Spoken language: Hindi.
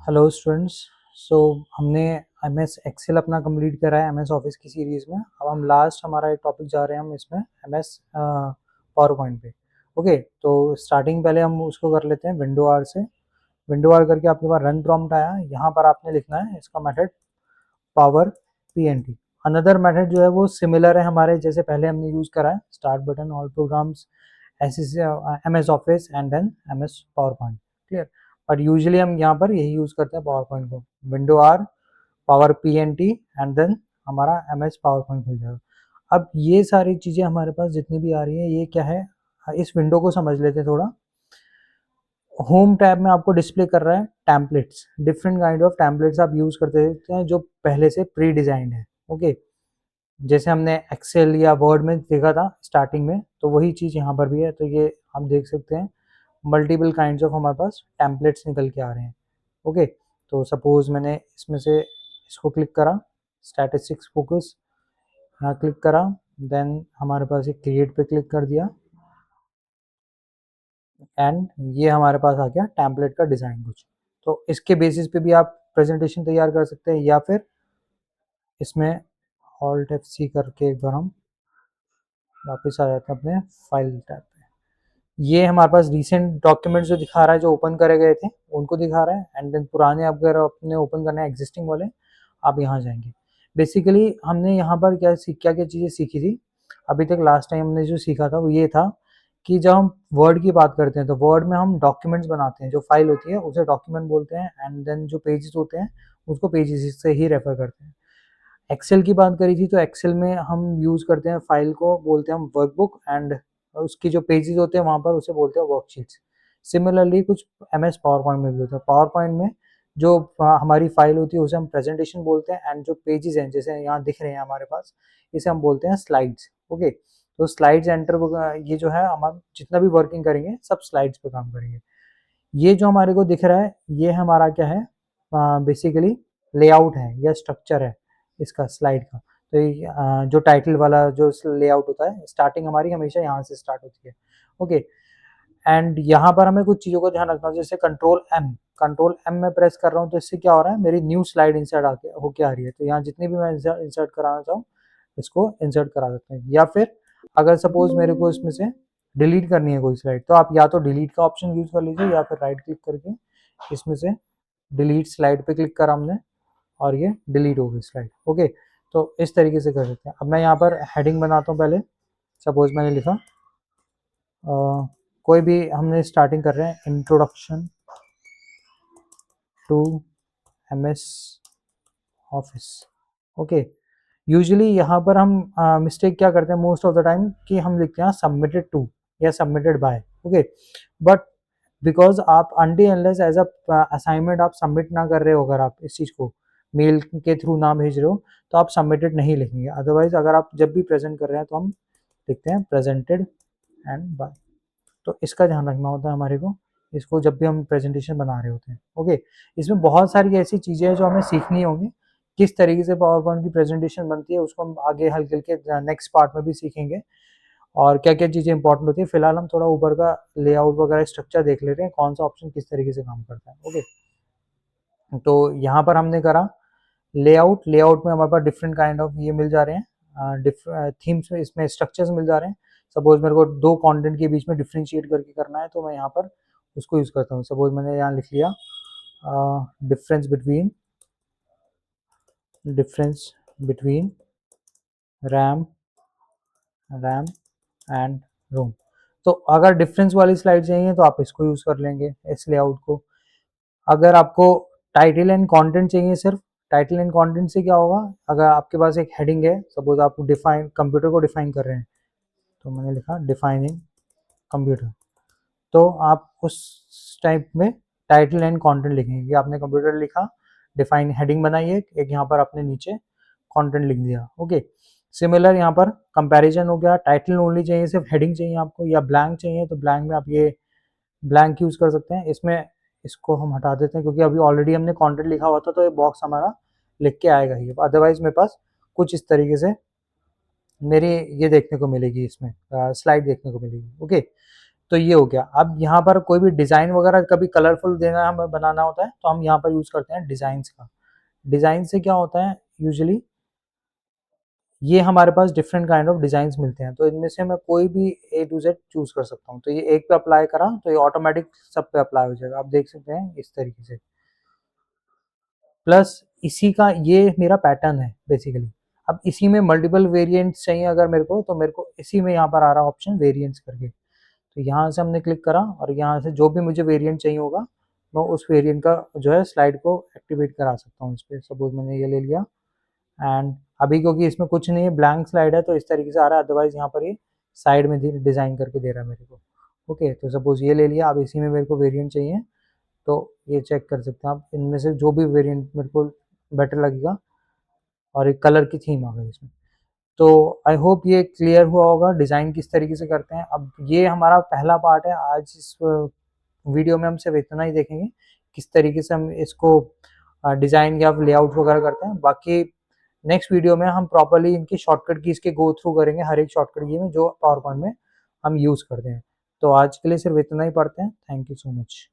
Hello students. सो हमने एम एस एक्सेल अपना कंप्लीट करा है एम एस ऑफिस की सीरीज़ में। अब हम लास्ट हमारा एक टॉपिक जा रहे हैं हम इसमें एम एस पावर पॉइंट पे। ओके, तो स्टार्टिंग पहले हम उसको कर लेते हैं विंडो आर से। विंडो आर करके आपके पास रन प्रॉम्प्ट आया, यहाँ पर आपने लिखना है इसका method power P N T. Another method जो है वो सिमिलर है हमारे जैसे पहले हमने यूज़ करा है, start button all programs S M S office and then M S power point. Clear. But usually हम यहाँ पर यही यूज़ करते हैं पावर पॉइंट को, window R power P N T and then हमारा एम एस पावर पॉइंट खुल जाएगा। अब ये सारी चीज़ें हमारे पास जितनी भी आ रही हैं ये क्या है, इस विंडो को समझ लेते हैं थोड़ा। होम टैब में आपको डिस्प्ले कर रहा है templates, different kind of templates आप यूज़ करते रहते हैं जो पहले से प्री डिजाइंड है। ओके, जैसे हमने एक्सेल या वर्ड में देखा था स्टार्टिंग में, तो वही चीज़ यहाँ पर भी है। तो ये हम देख सकते हैं मल्टीपल काइंड्स ऑफ हमारे पास टेम्पलेट्स निकल के आ रहे हैं। ओके, तो सपोज मैंने इसमें से इसको क्लिक करा, स्टैटिस्टिक्स फोकस, यहाँ क्लिक करा, देन हमारे पास एक क्रिएट पे क्लिक कर दिया एंड ये हमारे पास आ गया टेम्पलेट का डिज़ाइन कुछ। तो इसके बेसिस पे भी आप प्रेजेंटेशन तैयार कर सकते हैं, या फिर इसमें ऑल्ट एफ सी करके एक बार हम वापस आ जाते हैं अपने फाइल टैब पे। ये हमारे पास रीसेंट डॉक्यूमेंट्स जो दिखा रहा है, जो ओपन करे गए थे उनको दिखा रहा है, एंड देन पुराने अगर अपने ओपन करना है एग्जिस्टिंग वाले, आप यहाँ जाएंगे। बेसिकली हमने यहाँ पर क्या क्या चीज़ें सीखी थी अभी तक। लास्ट टाइम हमने जो सीखा था वो ये था कि जब हम वर्ड की बात करते हैं तो वर्ड में हम डॉक्यूमेंट्स बनाते हैं, जो फाइल होती है उसे डॉक्यूमेंट बोलते हैं, एंड देन जो पेजेस होते हैं उसको पेजेस से ही रेफर करते हैं। एक्सेल की बात करी थी तो एक्सेल में हम यूज़ करते हैं फाइल को बोलते हैं हम वर्कबुक, एंड उसकी जो पेजेस होते हैं वहाँ पर उसे बोलते हैं वर्कशीट्स। सिमिलरली कुछ एम एस पावर पॉइंट में भी होता है। पावर पॉइंट में जो हमारी फाइल होती है उसे हम प्रेजेंटेशन बोलते हैं, एंड जो पेजेस हैं जैसे यहाँ दिख रहे हैं हमारे पास, इसे हम बोलते हैं स्लाइड्स। ओके, तो स्लाइड्स एंटर ये जो है हम जितना भी वर्किंग करेंगे सब स्लाइड्स पे काम करेंगे। ये जो हमारे को दिख रहा है ये हमारा क्या है, बेसिकली लेआउट है या स्ट्रक्चर है इसका स्लाइड का। तो ये जो टाइटल वाला जो लेआउट होता है, स्टार्टिंग हमारी हमेशा यहाँ से स्टार्ट होती है। ओके, एंड यहाँ पर हमें कुछ चीज़ों का ध्यान रखना है, जैसे कंट्रोल एम में प्रेस कर रहा हूँ तो इससे क्या हो रहा है, मेरी न्यू स्लाइड इंसर्ट आके होके आ रही है। तो यहाँ जितनी भी मैं इंसर्ट कराना चाहूँ इसको इंसर्ट करा सकते हैं, या फिर अगर सपोज मेरे को इसमें से डिलीट करनी है कोई स्लाइड तो आप या तो डिलीट का ऑप्शन यूज कर लीजिए, या फिर राइट क्लिक करके इसमें से डिलीट स्लाइड पे क्लिक करा हमने और ये डिलीट हो गई स्लाइड। ओके, तो इस तरीके से कर सकते हैं। अब मैं यहाँ पर हेडिंग बनाता हूँ पहले। सपोज मैंने लिखा कोई भी, हमने स्टार्टिंग कर रहे हैं introduction to M S office. Okay, usually यहाँ पर हम मिस्टेक क्या करते हैं मोस्ट ऑफ द टाइम कि हम लिखते हैं सबमिटेड टू या submitted by. Okay, but because आप until unless as a assignment आप सबमिट ना कर रहे हो, अगर आप इस चीज़ को मेल के थ्रू ना भेज रहे हो तो आप सबमिटेड नहीं लिखेंगे। अदरवाइज अगर आप जब भी प्रेजेंट कर रहे हैं तो हम लिखते हैं प्रेजेंटेड एंड बाय। तो इसका ध्यान रखना होता है हमारे को, इसको जब भी हम प्रेजेंटेशन बना रहे होते हैं। ओके, इसमें बहुत सारी ऐसी चीज़ें हैं जो हमें सीखनी होंगी, किस तरीके से पावर पॉइंट की प्रेजेंटेशन बनती है उसको हम आगे हल्के हल्के नेक्स्ट पार्ट में भी सीखेंगे, और क्या क्या चीज़ें इंपॉर्टेंट होती है। फिलहाल हम थोड़ा ऊपर का लेआउट वगैरह स्ट्रक्चर देख लेते हैं, कौन सा ऑप्शन किस तरीके से काम करता है। ओके, तो यहाँ पर हमने करा लेआउट में हमारे पास डिफरेंट काइंड ऑफ ये मिल जा रहे हैं थीम्स में, इसमें स्ट्रक्चर्स मिल जा रहे हैं। सपोज मेरे को दो कंटेंट के बीच में डिफ्रेंशिएट करके करना है तो मैं यहाँ पर उसको यूज़ करता हूँ। सपोज मैंने यहाँ लिख लिया difference between RAM RAM and ROM. तो अगर डिफरेंस वाली स्लाइड चाहिए तो आप इसको यूज़ कर लेंगे, इस लेआउट को। अगर आपको टाइटल एंड कंटेंट चाहिए, सिर्फ टाइटल एंड कंटेंट से क्या होगा, अगर आपके पास एक हेडिंग है, सपोज आप डिफाइन कंप्यूटर को डिफाइन कर रहे हैं तो मैंने लिखा डिफाइनिंग कंप्यूटर, तो आप उस टाइप में टाइटल एंड कंटेंट लिखेंगे कि आपने कंप्यूटर लिखा, डिफाइन हेडिंग बनाई है, एक यहाँ पर आपने नीचे कंटेंट लिख दिया। ओके, सिमिलर यहाँ पर कंपैरिजन हो गया। टाइटल ओनली चाहिए, सिर्फ हेडिंग चाहिए आपको, या ब्लैंक चाहिए तो ब्लैंक में आप ये ब्लैंक यूज़ कर सकते हैं। इसमें इसको हम हटा देते हैं क्योंकि अभी ऑलरेडी हमने कंटेंट लिखा हुआ था तो ये बॉक्स हमारा लिख के आएगा ही। अदरवाइज मेरे पास कुछ इस तरीके से मेरी ये देखने को मिलेगी, इसमें स्लाइड देखने को मिलेगी। ओके, तो ये हो गया। अब यहाँ पर कोई भी डिज़ाइन वगैरह कभी कलरफुल देना हमें बनाना होता है तो हम यहाँ पर यूज़ करते हैं डिज़ाइंस का। डिज़ाइन से क्या होता है यूजुअली, ये हमारे पास डिफरेंट काइंड ऑफ डिज़ाइंस मिलते हैं, तो इनमें से मैं कोई भी ए टू जेड चूज़ कर सकता हूँ। तो ये एक पे अप्लाई करा तो ये ऑटोमेटिक सब पे अप्लाई हो जाएगा, आप देख सकते हैं इस तरीके से। प्लस इसी का ये मेरा पैटर्न है बेसिकली। अब इसी में मल्टीपल वेरिएंट्स चाहिए अगर मेरे को, तो मेरे को इसी में यहाँ पर आ रहा है ऑप्शन वेरिएंट्स करके। तो यहाँ से हमने क्लिक करा और यहाँ से जो भी मुझे वेरिएंट चाहिए होगा मैं उस वेरिएंट का जो है स्लाइड को एक्टिवेट करा सकता हूँ इस पर। सपोज मैंने ये ले लिया एंड अभी क्योंकि इसमें कुछ नहीं है, ब्लैंक स्लाइड है, तो इस तरीके से आ रहा है। अदरवाइज यहाँ पर ये साइड में डिज़ाइन करके दे रहा है मेरे को। ओके, तो सपोज ये ले लिया। अब इसी में मेरे को वेरिएंट चाहिए तो ये चेक कर सकते हैं आप, इनमें से जो भी वेरिएंट मेरे को बेटर लगेगा। और एक कलर की थीम आ गई इसमें। तो आई होप ये क्लियर हुआ होगा डिज़ाइन किस तरीके से करते हैं। अब ये हमारा पहला पार्ट है। आज इस वीडियो में हम सिर्फ इतना ही देखेंगे किस तरीके से हम इसको डिज़ाइन या लेआउट वगैरह करते हैं। बाकी नेक्स्ट वीडियो में हम प्रॉपर्ली इनकी शॉर्टकट कीज़ के गो थ्रू करेंगे, हर एक शॉर्टकट की में जो पावर पॉइंट में हम यूज़ करते हैं। तो आज के लिए सिर्फ इतना ही पढ़ते हैं। Thank you so much.